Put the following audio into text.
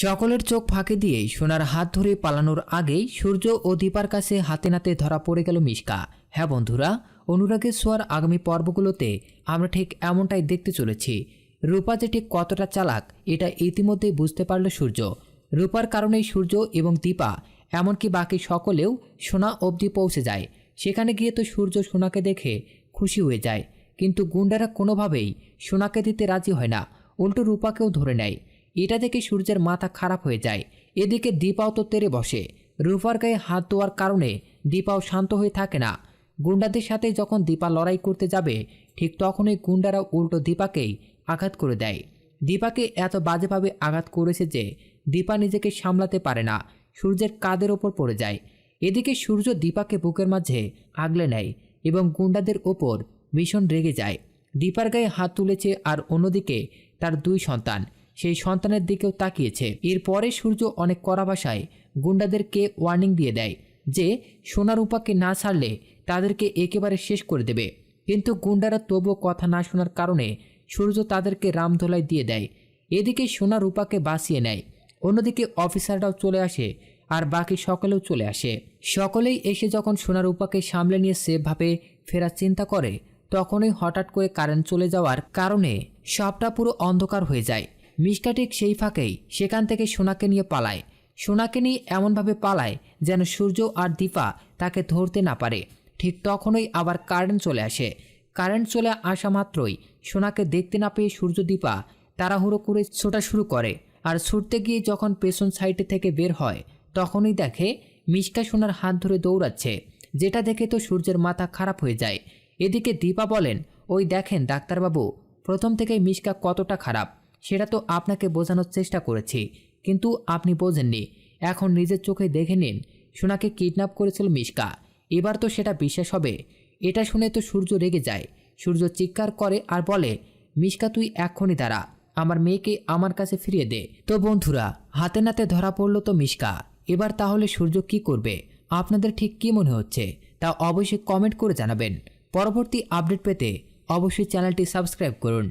সকলের চোখ ফাঁকি দিয়ে সোনার হাত ধরে পালানোর আগেই সূর্য ও দীপার কাছে হাতে নাতে ধরা পড়ে গেল মিশকা। হ্যাঁ বন্ধুরা, অনুরাগের ছোঁয়ার আগামী পর্বগুলোতে আমরা ঠিক এমনটাই দেখতে চলেছি। রূপা যে ঠিক কতটা চালাক এটা ইতিমধ্যেই বুঝতে পারল সূর্য। রূপার কারণেই সূর্য এবং দীপা এমনকি বাকি সকলেও সোনা অবধি পৌঁছে যায়। সেখানে গিয়ে তো সূর্য সোনাকে দেখে খুশি হয়ে যায়, কিন্তু গুন্ডারা কোনোভাবেই সোনাকে দিতে রাজি হয় না, উল্টো রূপাকেও ধরে নেয়। এটা দেখে সূর্যের মাথা খারাপ হয়ে যায়। এদিকে দীপাও তো তেড়ে বসে। রূপার গায়ে হাত দেওয়ার কারণে দীপাও শান্ত হয়ে থাকে না। গুন্ডাদের সাথে যখন দীপা লড়াই করতে যাবে ঠিক তখনই গুন্ডারা উল্টো দীপাকেই আঘাত করে দেয়। দীপাকে এত বাজেভাবে আঘাত করেছে যে দীপা নিজেকে সামলাতে পারে না, সূর্যের কাঁধের ওপর পড়ে যায়। এদিকে সূর্য দীপাকে বুকের মাঝে আগলে নেয় এবং গুন্ডাদের ওপর ভীষণ রেগে যায়। দীপার গায়ে হাত তুলেছে আর অন্যদিকে তার দুই সন্তান সেই সন্তানের দিকেও তাকিয়েছে। এরপরে সূর্য অনেক কড়া ভাষায় গুন্ডাদেরকে ওয়ার্নিং দিয়ে দেয় যে সোনা রূপাকে না ছাড়লে তাদেরকে একেবারে শেষ করে দেবে। কিন্তু গুন্ডারা তবুও কথা না শোনার কারণে সূর্য তাদেরকে রামধোলাই দিয়ে দেয়। এদিকে সোনা রূপাকে বাঁচিয়ে নেয়। অন্যদিকে অফিসাররাও চলে আসে আর বাকি সকলেও চলে আসে। সকলেই এসে যখন সোনা রূপাকে সামলে নিয়ে সেফভাবে ফেরার চিন্তা করে তখনই হঠাৎ করে কারেন্ট চলে যাওয়ার কারণে সবটা পুরো অন্ধকার হয়ে যায়। মিশকা ঠিক সেই ফাঁকেই সেখান থেকে সোনাকে নিয়ে পালায়। সোনাকে নিয়ে এমনভাবে পালায় যেন সূর্য আর দীপা তাকে ধরতে না পারে। ঠিক তখনই আবার কারেন্ট চলে আসে। কারেন্ট চলে আসা মাত্রই সোনাকে দেখতে না পেয়ে সূর্য দীপা তাড়াহুড়ো করে ছোটা শুরু করে। আর ছুটতে গিয়ে যখন পেছন সাইডে থেকে বের হয় তখনই দেখে মিশকা সোনার হাত ধরে দৌড়াচ্ছে, যেটা দেখে তো সূর্যের মাথা খারাপ হয়ে যায়। এদিকে দীপা বলেন, ওই দেখেন ডাক্তারবাবু, প্রথম থেকেই মিশকা কতটা খারাপ সেটা তো আপনাকে বোঝানোর চেষ্টা করেছি, কিন্তু আপনি বোঝেননি। এখন নিজের চোখে দেখে নিন, সোনাকে কিডন্যাপ করেছিল মিশকা। এবার তো সেটা বিশ্বাস হবে। এটা শুনে তো সূর্য রেগে যায়। সূর্য চিৎকার করে আর বলে, মিশকা তুই এক্ষুনি দাঁড়া, আমার মেয়েকে আমার কাছে ফিরিয়ে দে। তো বন্ধুরা, হাতে নাতে ধরা পড়ল তো মিশকা। এবার তাহলে সূর্য কি করবে? আপনাদের ঠিক কি মনে হচ্ছে তা অবশ্যই কমেন্ট করে জানাবেন। পরবর্তী আপডেট পেতে অবশ্যই চ্যানেলটি সাবস্ক্রাইব করুন।